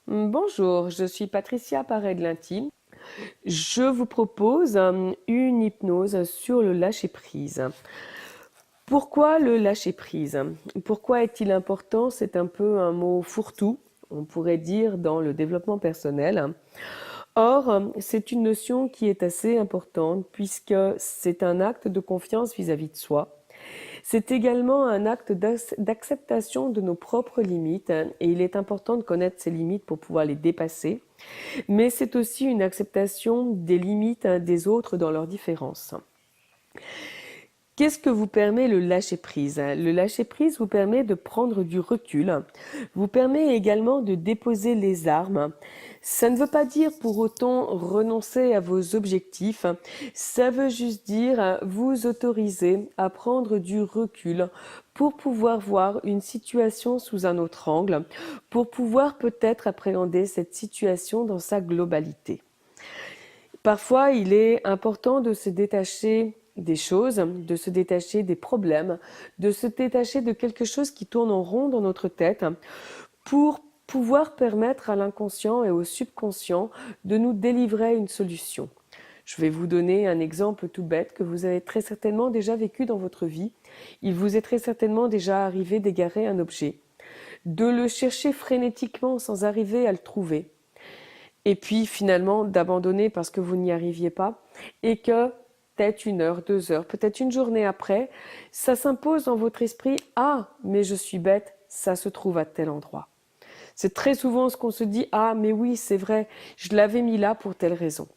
Bonjour, je suis Patricia Paré-de-Linty. Je vous propose une hypnose sur le lâcher-prise. Pourquoi le lâcher-prise? Pourquoi est-il important? C'est un peu un mot fourre-tout, on pourrait dire, dans le développement personnel. Or, c'est une notion qui est assez importante puisque c'est un acte de confiance vis-à-vis de soi. C'est également un acte d'acceptation de nos propres limites et il est important de connaître ces limites pour pouvoir les dépasser. Mais c'est aussi une acceptation des limites des autres dans leurs différences. Qu'est-ce que vous permet le lâcher-prise? Le lâcher-prise vous permet de prendre du recul, vous permet également de déposer les armes. Ça ne veut pas dire pour autant renoncer à vos objectifs, ça veut juste dire vous autoriser à prendre du recul pour pouvoir voir une situation sous un autre angle, pour pouvoir peut-être appréhender cette situation dans sa globalité. Parfois, il est important de se détacher des choses, de se détacher des problèmes, de se détacher de quelque chose qui tourne en rond dans notre tête pour pouvoir permettre à l'inconscient et au subconscient de nous délivrer une solution. Je vais vous donner un exemple tout bête que vous avez très certainement déjà vécu dans votre vie. Il vous est très certainement déjà arrivé d'égarer un objet, de le chercher frénétiquement sans arriver à le trouver et puis finalement d'abandonner parce que vous n'y arriviez pas, et que peut-être 1 heure, 2 heures, peut-être une journée après, ça s'impose dans votre esprit, ah, mais je suis bête, ça se trouve à tel endroit. C'est très souvent ce qu'on se dit, ah, mais oui, c'est vrai, je l'avais mis là pour telle raison.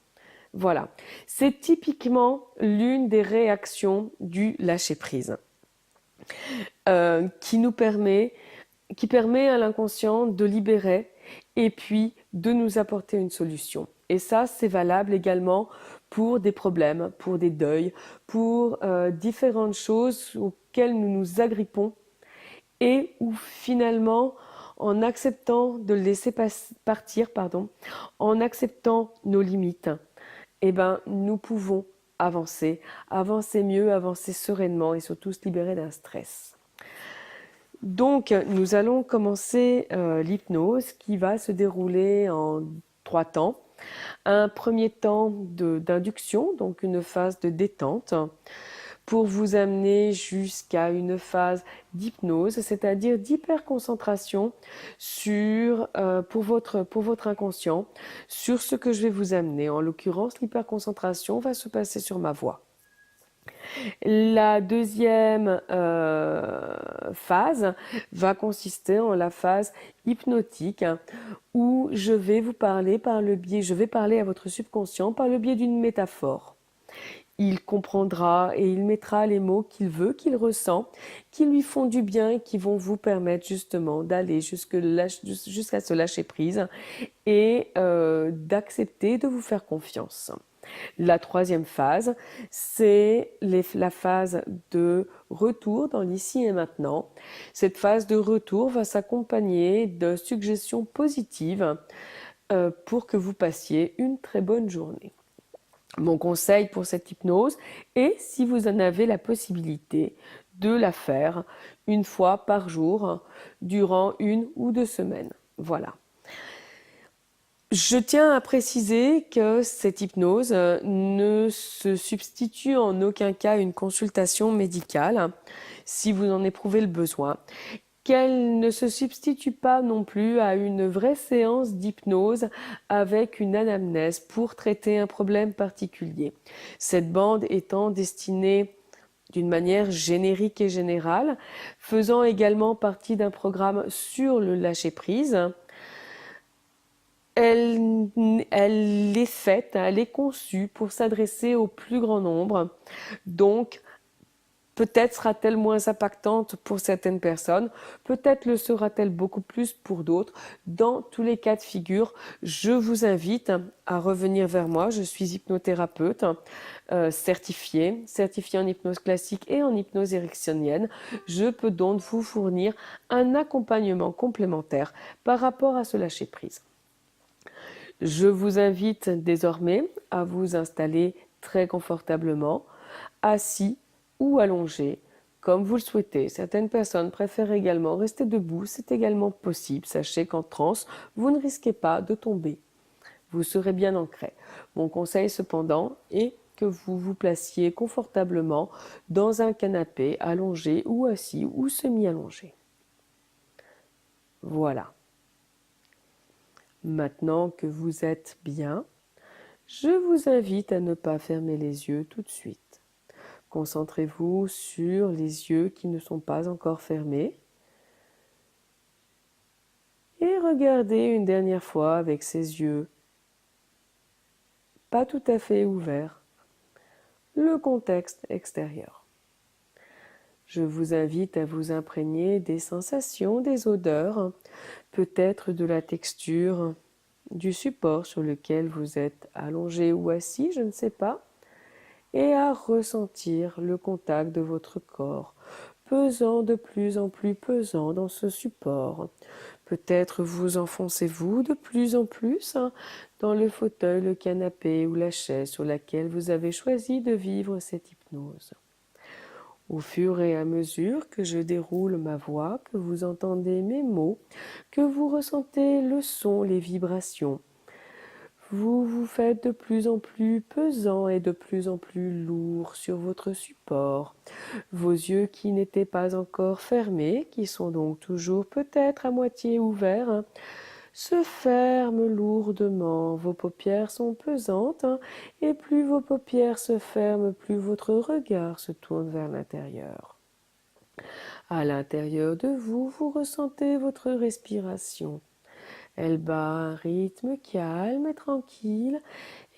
Voilà, c'est typiquement l'une des réactions du lâcher-prise, qui nous permet qui permet à l'inconscient de libérer et puis de nous apporter une solution. Et ça, c'est valable également pour des problèmes, pour des deuils, pour différentes choses auxquelles nous nous agrippons et où finalement, en acceptant de le laisser partir, en acceptant nos limites, eh ben, nous pouvons avancer, avancer mieux, avancer sereinement et surtout se libérer d'un stress. Donc, nous allons commencer l'hypnose qui va se dérouler en 3 temps. Un premier temps d'induction, donc une phase de détente, pour vous amener jusqu'à une phase d'hypnose, c'est-à-dire d'hyperconcentration pour votre inconscient, sur ce que je vais vous amener. En l'occurrence, l'hyperconcentration va se passer sur ma voix. La deuxième phase va consister en la phase hypnotique où je vais vous parler je vais parler à votre subconscient par le biais d'une métaphore. Il comprendra et il mettra les mots qu'il veut, qu'il ressent, qui lui font du bien et qui vont vous permettre justement d'aller jusqu'à ce lâcher prise et d'accepter de vous faire confiance. La troisième phase, c'est la phase de retour dans l'ici et maintenant. Cette phase de retour va s'accompagner de suggestions positives pour que vous passiez une très bonne journée. Mon conseil pour cette hypnose est, si vous en avez la possibilité, de la faire 1 fois par jour durant 1 ou 2 semaines. Voilà. Je tiens à préciser que cette hypnose ne se substitue en aucun cas à une consultation médicale, si vous en éprouvez le besoin, qu'elle ne se substitue pas non plus à une vraie séance d'hypnose avec une anamnèse pour traiter un problème particulier. Cette bande étant destinée d'une manière générique et générale, faisant également partie d'un programme sur le lâcher-prise. Elle est faite, elle est conçue pour s'adresser au plus grand nombre. Donc, peut-être sera-t-elle moins impactante pour certaines personnes, peut-être le sera-t-elle beaucoup plus pour d'autres. Dans tous les cas de figure, je vous invite à revenir vers moi. Je suis hypnothérapeute certifiée en hypnose classique et en hypnose ericksonienne. Je peux donc vous fournir un accompagnement complémentaire par rapport à ce lâcher-prise. Je vous invite désormais à vous installer très confortablement, assis ou allongé, comme vous le souhaitez. Certaines personnes préfèrent également rester debout, c'est également possible. Sachez qu'en transe, vous ne risquez pas de tomber. Vous serez bien ancré. Mon conseil cependant est que vous vous placiez confortablement dans un canapé allongé ou assis ou semi-allongé. Voilà. Maintenant que vous êtes bien, je vous invite à ne pas fermer les yeux tout de suite. Concentrez-vous sur les yeux qui ne sont pas encore fermés et regardez une dernière fois avec ces yeux pas tout à fait ouverts le contexte extérieur. Je vous invite à vous imprégner des sensations, des odeurs, peut-être de la texture du support sur lequel vous êtes allongé ou assis, je ne sais pas, et à ressentir le contact de votre corps, pesant de plus en plus pesant dans ce support. Peut-être vous enfoncez-vous de plus en plus dans le fauteuil, le canapé ou la chaise sur laquelle vous avez choisi de vivre cette hypnose. Au fur et à mesure que je déroule ma voix, que vous entendez mes mots, que vous ressentez le son, les vibrations, vous vous faites de plus en plus pesant et de plus en plus lourd sur votre support. Vos yeux qui n'étaient pas encore fermés, qui sont donc toujours peut-être à moitié ouverts, se ferment lourdement. Vos paupières sont pesantes et plus vos paupières se ferment, plus votre regard se tourne vers l'intérieur. À l'intérieur de vous, vous ressentez votre respiration. Elle bat un rythme calme et tranquille,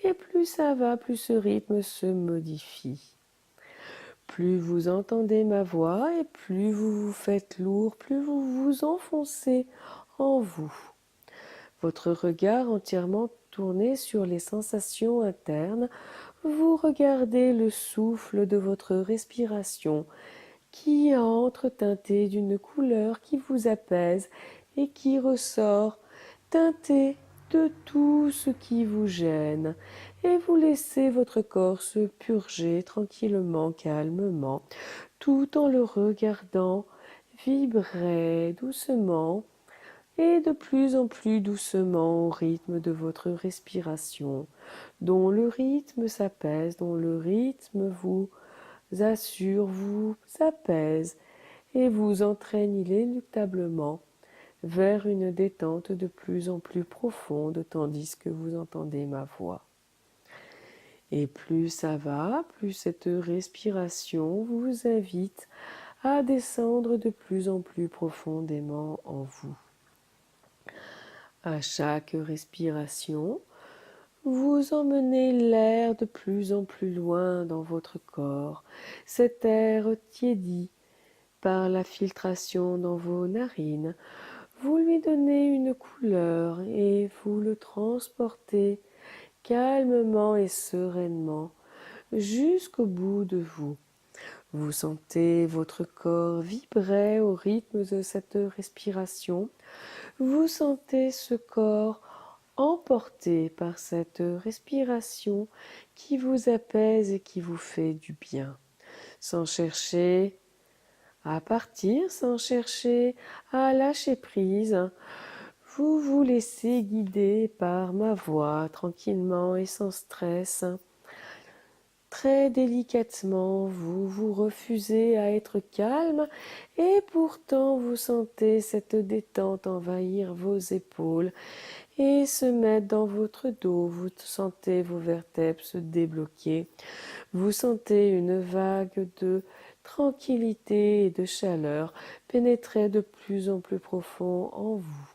et plus ça va, plus ce rythme se modifie. Plus vous entendez ma voix et plus vous vous faites lourd, plus vous vous enfoncez en vous. Votre regard entièrement tourné sur les sensations internes, vous regardez le souffle de votre respiration qui entre teinté d'une couleur qui vous apaise et qui ressort teinté de tout ce qui vous gêne, et vous laissez votre corps se purger tranquillement, calmement, tout en le regardant vibrer doucement et de plus en plus doucement au rythme de votre respiration, dont le rythme s'apaise, dont le rythme vous assure, vous apaise et vous entraîne inéluctablement vers une détente de plus en plus profonde tandis que vous entendez ma voix. Et plus ça va, plus cette respiration vous invite à descendre de plus en plus profondément en vous. À chaque respiration, vous emmenez l'air de plus en plus loin dans votre corps, cet air tiédi par la filtration dans vos narines. Vous lui donnez une couleur et vous le transportez calmement et sereinement jusqu'au bout de vous. Vous sentez votre corps vibrer au rythme de cette respiration. Vous sentez ce corps emporté par cette respiration qui vous apaise et qui vous fait du bien, sans chercher à partir, sans chercher à lâcher prise. Vous vous laissez guider par ma voix tranquillement et sans stress. Très délicatement, vous vous refusez à être calme et pourtant vous sentez cette détente envahir vos épaules et se mettre dans votre dos. Vous sentez vos vertèbres se débloquer. Vous sentez une vague de tranquillité et de chaleur pénétrer de plus en plus profond en vous.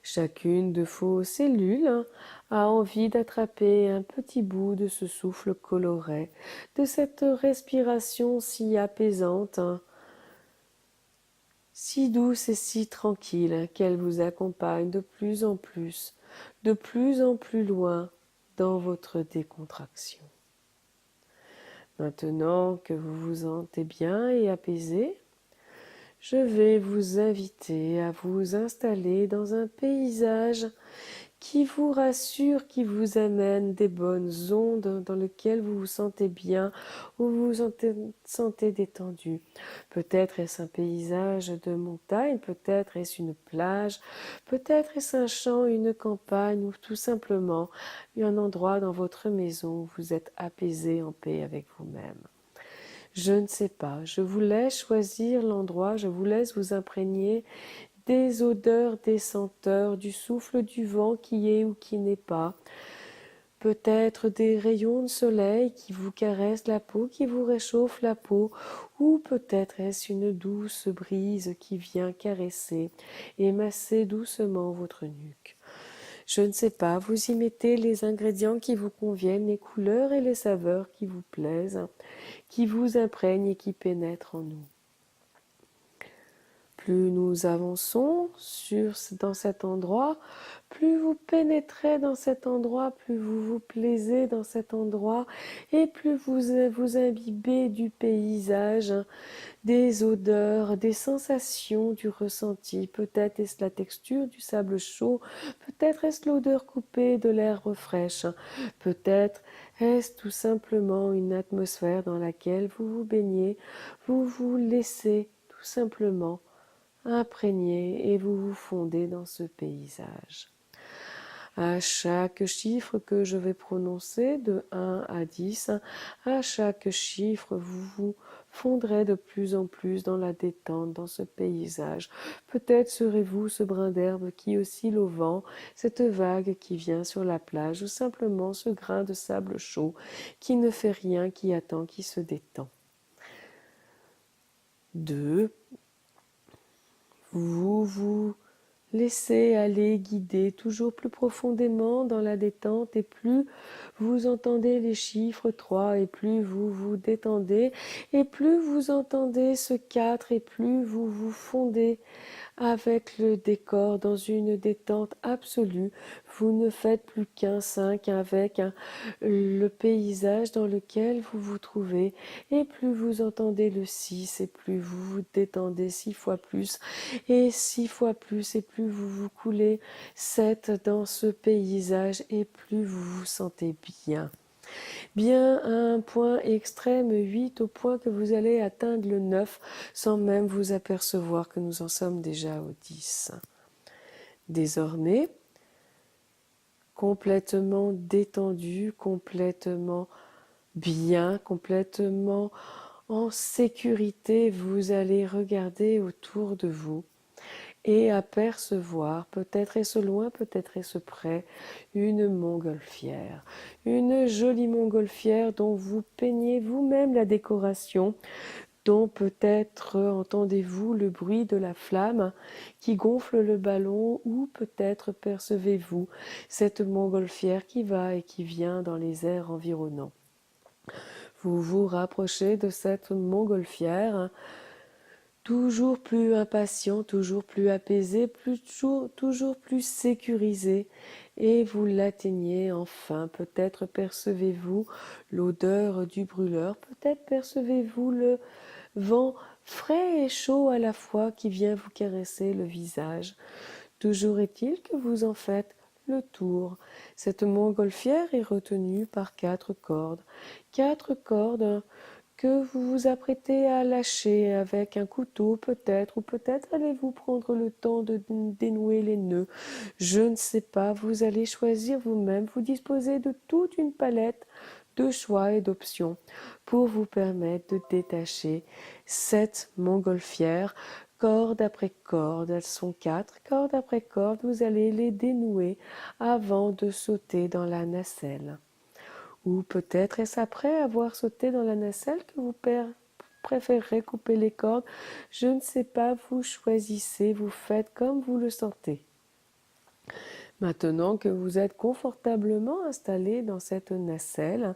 Chacune de vos cellules a envie d'attraper un petit bout de ce souffle coloré, de cette respiration si apaisante, si douce et si tranquille qu'elle vous accompagne de plus en plus loin dans votre décontraction. Maintenant que vous vous sentez bien et apaisé, je vais vous inviter à vous installer dans un paysage qui vous rassure, qui vous amène des bonnes ondes dans lesquelles vous vous sentez bien, où vous vous sentez détendu. Peut-être est-ce un paysage de montagne, peut-être est-ce une plage, peut-être est-ce un champ, une campagne, ou tout simplement un endroit dans votre maison où vous êtes apaisé, en paix avec vous-même. Je ne sais pas, je vous laisse choisir l'endroit, je vous laisse vous imprégner des odeurs, des senteurs, du souffle du vent qui est ou qui n'est pas, peut-être des rayons de soleil qui vous caressent la peau, qui vous réchauffent la peau, ou peut-être est-ce une douce brise qui vient caresser et masser doucement votre nuque. Je ne sais pas, vous y mettez les ingrédients qui vous conviennent, les couleurs et les saveurs qui vous plaisent, qui vous imprègnent et qui pénètrent en nous. Plus nous avançons dans cet endroit, plus vous pénétrez dans cet endroit, plus vous vous plaisez dans cet endroit et plus vous imbibez du paysage, des odeurs, des sensations, du ressenti. Peut-être est-ce la texture du sable chaud, peut-être est-ce l'odeur coupée de l'herbe fraîche, peut-être est-ce tout simplement une atmosphère dans laquelle vous vous baignez, vous vous laissez tout simplement imprégné et vous vous fondez dans ce paysage. À chaque chiffre que je vais prononcer, de 1 à 10, à chaque chiffre, vous vous fondrez de plus en plus dans la détente, dans ce paysage. Peut-être serez-vous ce brin d'herbe qui oscille au vent, cette vague qui vient sur la plage, ou simplement ce grain de sable chaud qui ne fait rien, qui attend, qui se détend. 2. Vous vous laissez aller guider toujours plus profondément dans la détente et plus vous entendez les chiffres 3 et plus vous vous détendez et plus vous entendez ce 4 et plus vous vous fondez avec le décor dans une détente absolue. Vous ne faites plus qu'un 5 avec le paysage dans lequel vous vous trouvez et plus vous entendez le 6 et plus vous vous détendez 6 fois plus et 6 fois plus et plus vous vous coulez 7 dans ce paysage et plus vous vous sentez bien. Bien à un point extrême 8 au point que vous allez atteindre le 9 sans même vous apercevoir que nous en sommes déjà au 10. Désormais, complètement détendu, complètement bien, complètement en sécurité, vous allez regarder autour de vous et apercevoir, peut-être est-ce loin, peut-être est-ce près, une montgolfière. Une jolie montgolfière dont vous peignez vous-même la décoration, dont peut-être entendez-vous le bruit de la flamme qui gonfle le ballon, ou peut-être percevez-vous cette montgolfière qui va et qui vient dans les airs environnants. Vous vous rapprochez de cette montgolfière, toujours plus impatient, toujours plus apaisé, toujours plus sécurisé, et vous l'atteignez enfin. Peut-être percevez-vous l'odeur du brûleur, peut-être percevez-vous le vent frais et chaud à la fois qui vient vous caresser le visage. Toujours est-il que vous en faites le tour. Cette montgolfière est retenue par 4 cordes. 4 cordes que vous vous apprêtez à lâcher avec un couteau peut-être, ou peut-être allez-vous prendre le temps de dénouer les nœuds. Je ne sais pas, vous allez choisir vous-même, vous disposez de toute une palette de choix et d'options pour vous permettre de détacher cette montgolfière corde après corde. Elles sont 4 cordes après corde, vous allez les dénouer avant de sauter dans la nacelle. Ou peut-être est-ce après avoir sauté dans la nacelle que vous préférerez couper les cordes. Je ne sais pas, vous choisissez, vous faites comme vous le sentez. Maintenant que vous êtes confortablement installé dans cette nacelle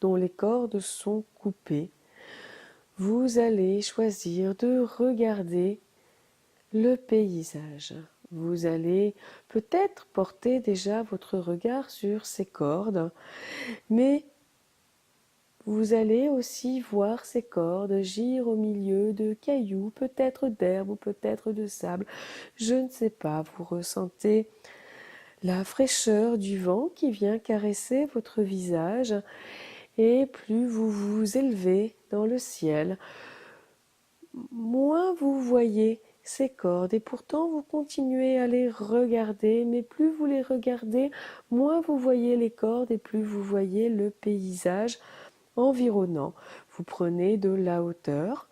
dont les cordes sont coupées, vous allez choisir de regarder le paysage. Vous allez peut-être porter déjà votre regard sur ces cordes, mais Vous allez aussi voir ces cordes gire au milieu de cailloux, peut-être d'herbe ou peut-être de sable. Je ne sais pas, vous ressentez la fraîcheur du vent qui vient caresser votre visage et plus vous vous élevez dans le ciel, moins vous voyez ces cordes et pourtant vous continuez à les regarder, mais plus vous les regardez, moins vous voyez les cordes et plus vous voyez le paysage environnant. Vous prenez de la hauteur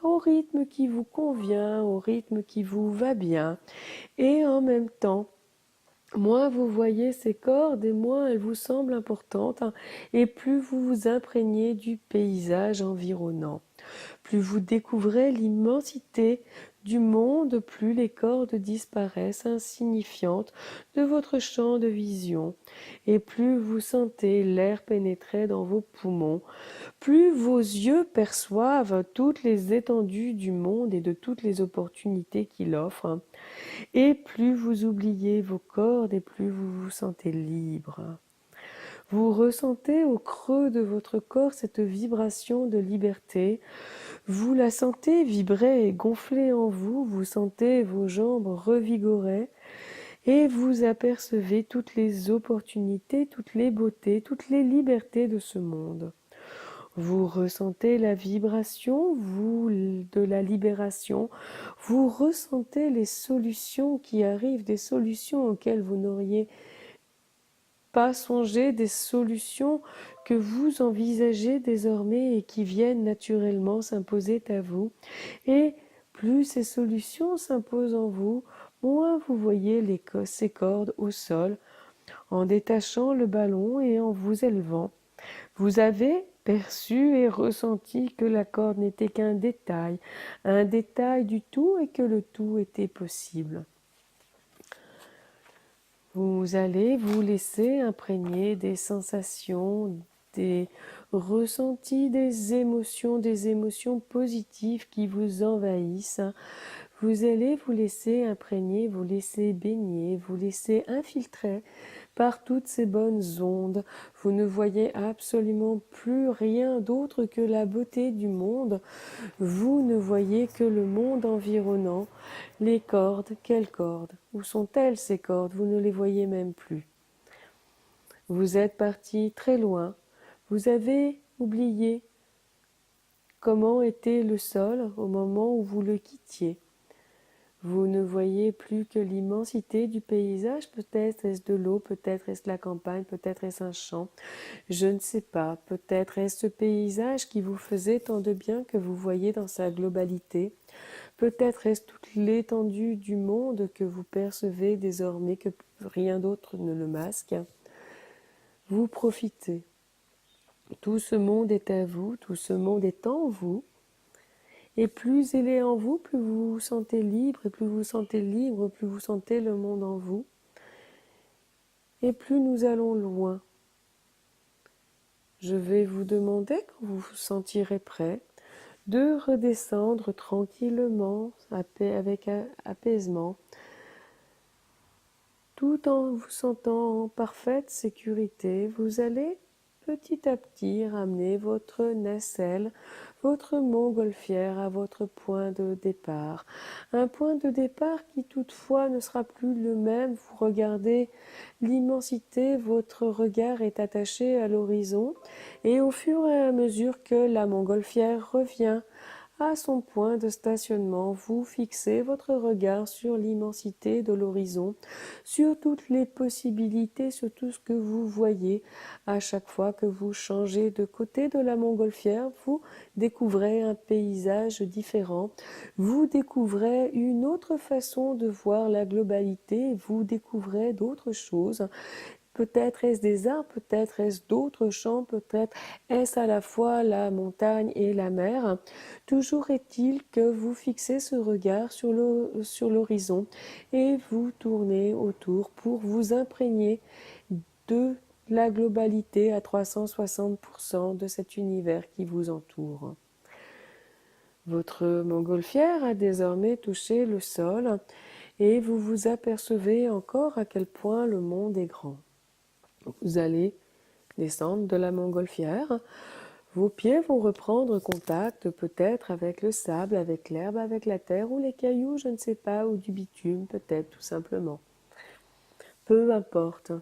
au rythme qui vous convient, au rythme qui vous va bien et en même temps, moins vous voyez ces cordes et moins elles vous semblent importantes et plus vous vous imprégnez du paysage environnant. Plus vous découvrez l'immensité du monde, plus les cordes disparaissent insignifiantes de votre champ de vision, et plus vous sentez l'air pénétrer dans vos poumons, plus vos yeux perçoivent toutes les étendues du monde et de toutes les opportunités qu'il offre, et plus vous oubliez vos cordes et plus vous vous sentez libre. Vous ressentez au creux de votre corps cette vibration de liberté. Vous la sentez vibrer et gonfler en vous, vous sentez vos jambes revigorées et vous apercevez toutes les opportunités, toutes les beautés, toutes les libertés de ce monde. Vous ressentez la vibration, vous, de la libération. Vous ressentez les solutions qui arrivent, des solutions auxquelles vous n'auriez pas songé, des solutions que vous envisagez désormais et qui viennent naturellement s'imposer à vous. Et plus ces solutions s'imposent en vous, moins vous voyez ces cordes au sol, en détachant le ballon et en vous élevant. Vous avez perçu et ressenti que la corde n'était qu'un détail du tout et que le tout était possible. Vous allez vous laisser imprégner des sensations, des ressentis, des émotions positives qui vous envahissent. Vous allez vous laisser imprégner, vous laisser baigner, vous laisser infiltrer par toutes ces bonnes ondes. Vous ne voyez absolument plus rien d'autre que la beauté du monde. Vous ne voyez que le monde environnant. Les cordes, quelles cordes? Où sont-elles ces cordes? Vous ne les voyez même plus. Vous êtes parti très loin. Vous avez oublié comment était le sol au moment où vous le quittiez. Vous ne voyez plus que l'immensité du paysage, peut-être est-ce de l'eau, peut-être est-ce la campagne, peut-être est-ce un champ, je ne sais pas, peut-être est-ce ce paysage qui vous faisait tant de bien que vous voyez dans sa globalité, peut-être est-ce toute l'étendue du monde que vous percevez désormais que rien d'autre ne le masque. Vous profitez. Tout ce monde est à vous, tout ce monde est en vous. Et plus il est en vous, plus vous vous sentez libre, et plus vous vous sentez libre, plus vous sentez le monde en vous. Et plus nous allons loin. Je vais vous demander, quand vous vous sentirez prêt, de redescendre tranquillement, avec apaisement, tout en vous sentant en parfaite sécurité. Vous allez petit à petit ramener votre nacelle, votre montgolfière à votre point de départ. Un point de départ qui toutefois ne sera plus le même. Vous regardez l'immensité, votre regard est attaché à l'horizon et au fur et à mesure que la montgolfière revient à son point de stationnement, vous fixez votre regard sur l'immensité de l'horizon, sur toutes les possibilités, sur tout ce que vous voyez. À chaque fois que vous changez de côté de la montgolfière, vous découvrez un paysage différent, vous découvrez une autre façon de voir la globalité, vous découvrez d'autres choses. Peut-être est-ce des arbres, peut-être est-ce d'autres champs, peut-être est-ce à la fois la montagne et la mer. Toujours est-il que vous fixez ce regard sur l'horizon et vous tournez autour pour vous imprégner de la globalité à 360% de cet univers qui vous entoure. Votre montgolfière a désormais touché le sol et vous vous apercevez encore à quel point le monde est grand. Vous allez descendre de la montgolfière, Vos pieds vont reprendre contact peut-être avec le sable, avec l'herbe, avec la terre ou les cailloux, je ne sais pas, ou du bitume peut-être tout simplement. Peu importe.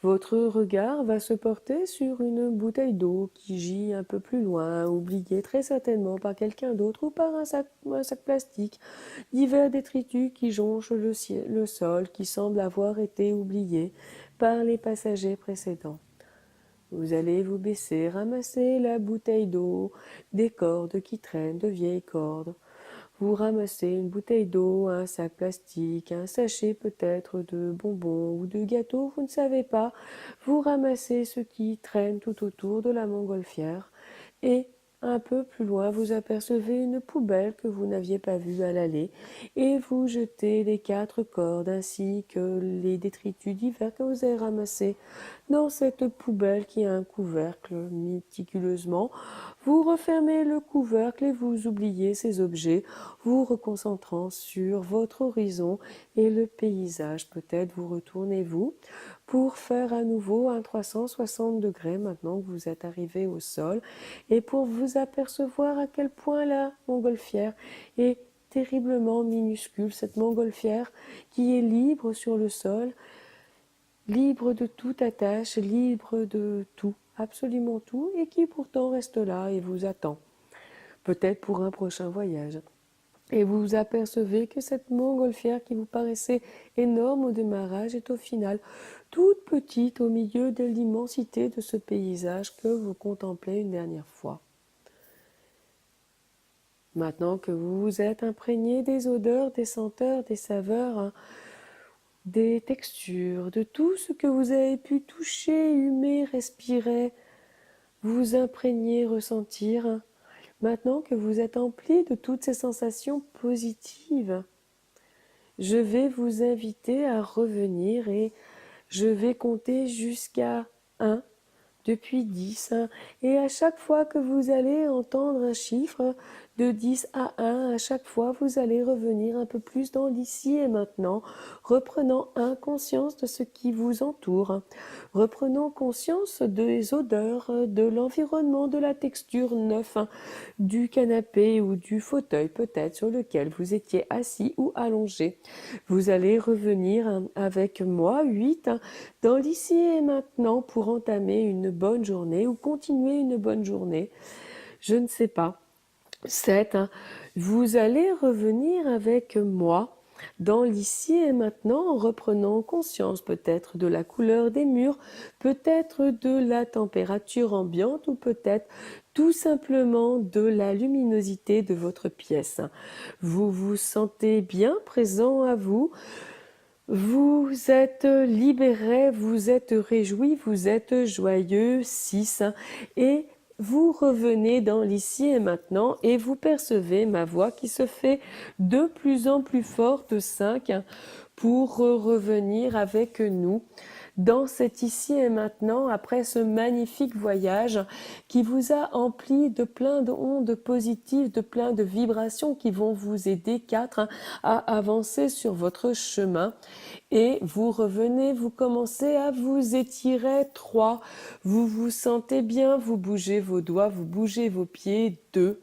Votre regard va se porter sur une bouteille d'eau qui gît un peu plus loin, oubliée très certainement par quelqu'un d'autre ou par un sac plastique, divers détritus qui jonchent le sol, qui semblent avoir été oubliés par les passagers précédents. Vous allez vous baisser, ramasser la bouteille d'eau, des cordes qui traînent, de vieilles cordes. Vous ramassez une bouteille d'eau, un sac plastique, un sachet peut-être de bonbons ou de gâteaux, vous ne savez pas. Vous ramassez ce qui traîne tout autour de la montgolfière et un peu plus loin, vous apercevez une poubelle que vous n'aviez pas vue à l'aller et vous jetez les 4 cordes ainsi que les détritus divers que vous avez ramassés dans cette poubelle qui a un couvercle méticuleusement. Vous refermez le couvercle et vous oubliez ces objets, vous reconcentrant sur votre horizon et le paysage. Peut-être vous retournez-vous pour faire à nouveau un 360 degrés maintenant que vous êtes arrivé au sol et pour vous apercevoir à quel point la montgolfière est terriblement minuscule, cette montgolfière qui est libre sur le sol, libre de toute attache, libre de tout, absolument tout, et qui pourtant reste là et vous attend, peut-être pour un prochain voyage. Et vous apercevez que cette montgolfière qui vous paraissait énorme au démarrage est au final toute petite au milieu de l'immensité de ce paysage que vous contemplez une dernière fois. Maintenant que vous vous êtes imprégné des odeurs, des senteurs, des saveurs, des textures, de tout ce que vous avez pu toucher, humer, respirer, vous imprégner, ressentir, maintenant que vous êtes empli de toutes ces sensations positives, je vais vous inviter à revenir et je vais compter jusqu'à 1 depuis 10. Et à chaque fois que vous allez entendre un chiffre de 10 à 1, à chaque fois vous allez revenir un peu plus dans l'ici et maintenant, reprenant conscience de ce qui vous entoure, reprenant conscience des odeurs, de l'environnement, de la texture neuve du canapé ou du fauteuil peut-être sur lequel vous étiez assis ou allongé. Vous allez revenir avec moi 8 dans l'ici et maintenant pour entamer une bonne journée ou continuer une bonne journée. Je ne sais pas. 7, vous allez revenir avec moi dans l'ici et maintenant en reprenant conscience peut-être de la couleur des murs, peut-être de la température ambiante ou peut-être tout simplement de la luminosité de votre pièce. Vous vous sentez bien présent à vous. Vous êtes libéré, vous êtes réjoui, vous êtes joyeux, 6, et vous revenez dans l'ici et maintenant et vous percevez ma voix qui se fait de plus en plus forte, 5, pour revenir avec nous dans cet ici et maintenant après ce magnifique voyage qui vous a empli de plein d'ondes positives, de plein de vibrations qui vont vous aider 4 à avancer sur votre chemin. Et vous revenez, vous commencez à vous étirer 3, vous vous sentez bien, vous bougez vos doigts, vous bougez vos pieds 2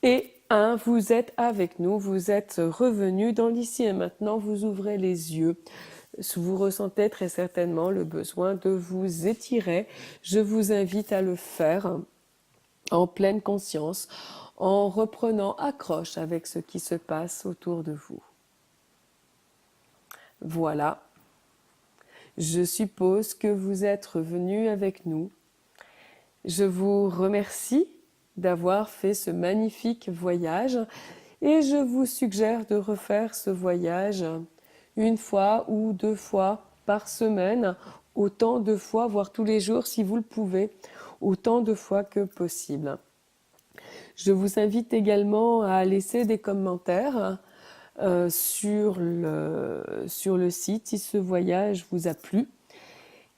et 1, vous êtes avec nous, vous êtes revenu dans l'ici et maintenant, vous ouvrez les yeux. Vous ressentez très certainement le besoin de vous étirer. Je vous invite à le faire en pleine conscience, en reprenant accroche avec ce qui se passe autour de vous. Voilà. Je suppose que vous êtes revenu avec nous. Je vous remercie d'avoir fait ce magnifique voyage et je vous suggère de refaire ce voyage 1 fois ou 2 fois par semaine, autant de fois, voire tous les jours si vous le pouvez, autant de fois que possible. Je vous invite également à laisser des commentaires sur le site si ce voyage vous a plu.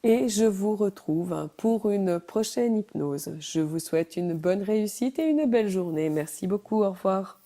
Et je vous retrouve pour une prochaine hypnose. Je vous souhaite une bonne réussite et une belle journée. Merci beaucoup, au revoir.